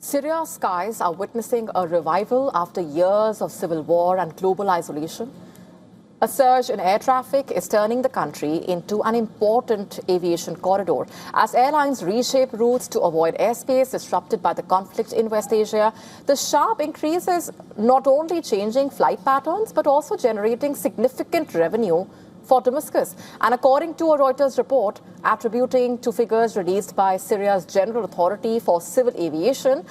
Syria's skies are witnessing a revival after years of civil war and global isolation. A surge in air traffic is turning the country into an important aviation corridor. As airlines reshape routes to avoid airspace disrupted by the conflict in West Asia, the sharp increase is not only changing flight patterns but also generating significant revenue for Damascus. And according to a Reuters report attributing to figures released by Syria's General Authority for Civil Aviation,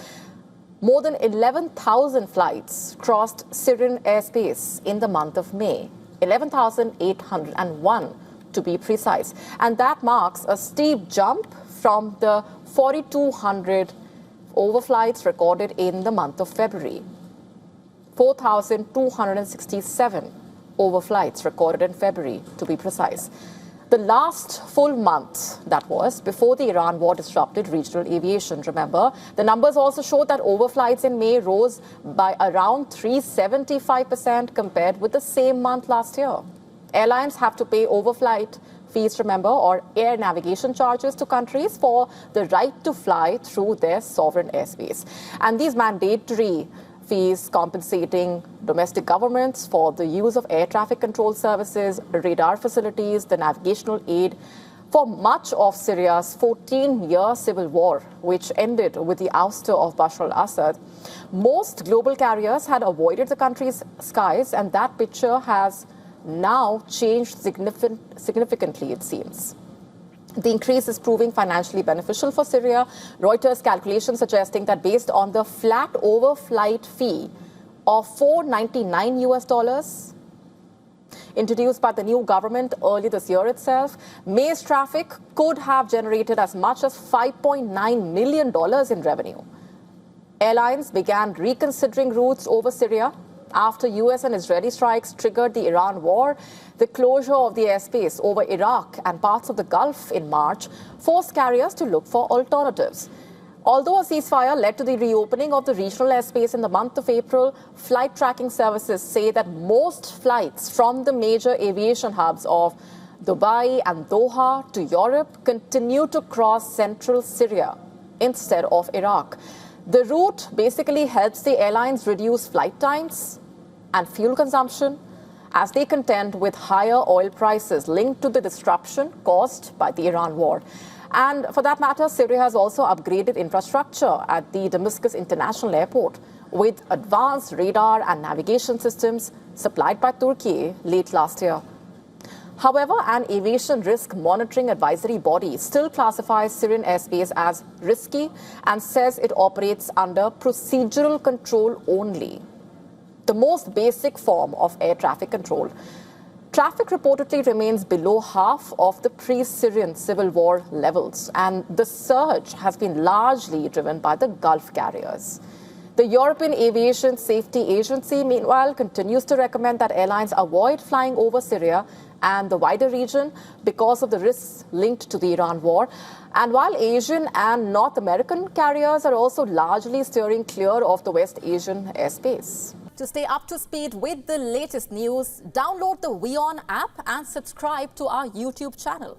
more than 11,000 flights crossed Syrian airspace in the month of May. 11,801 to be precise. And that marks a steep jump from the 4,200 overflights recorded in the month of February. 4,267 overflights recorded in February, to be precise. The last full month, that was, before the Iran war disrupted regional aviation. Remember, the numbers also showed that overflights in May rose by around 375% compared with the same month last year. Airlines have to pay overflight fees, remember, or air navigation charges to countries for the right to fly through their sovereign airspace. And these mandatory fees compensating domestic governments for the use of air traffic control services, radar facilities, the navigational aid for much of Syria's 14-year civil war, which ended with the ouster of Bashar al-Assad. Most global carriers had avoided the country's skies, and that picture has now changed significantly, it seems. The increase is proving financially beneficial for Syria. Reuters calculations suggesting that based on the flat overflight fee of $499 introduced by the new government early this year itself, May's traffic could have generated as much as $5.9 million in revenue. Airlines began reconsidering routes over Syria after US and Israeli strikes triggered the Iran war. The closure of the airspace over Iraq and parts of the Gulf in March forced carriers to look for alternatives. Although a ceasefire led to the reopening of the regional airspace in the month of April, flight tracking services say that most flights from the major aviation hubs of Dubai and Doha to Europe continue to cross central Syria instead of Iraq. The route basically helps the airlines reduce flight times and fuel consumption as they contend with higher oil prices linked to the disruption caused by the Iran war. And for that matter, Syria has also upgraded infrastructure at the Damascus International Airport with advanced radar and navigation systems supplied by Turkey late last year. However, an aviation risk monitoring advisory body still classifies Syrian airspace as risky and says it operates under procedural control only, the most basic form of air traffic control. Traffic reportedly remains below half of the pre-Syrian civil war levels, and the surge has been largely driven by the Gulf carriers. The European Aviation Safety Agency, meanwhile, continues to recommend that airlines avoid flying over Syria and the wider region because of the risks linked to the Iran war. And while Asian and North American carriers are also largely steering clear of the West Asian airspace. To stay up to speed with the latest news, download the WION app and subscribe to our YouTube channel.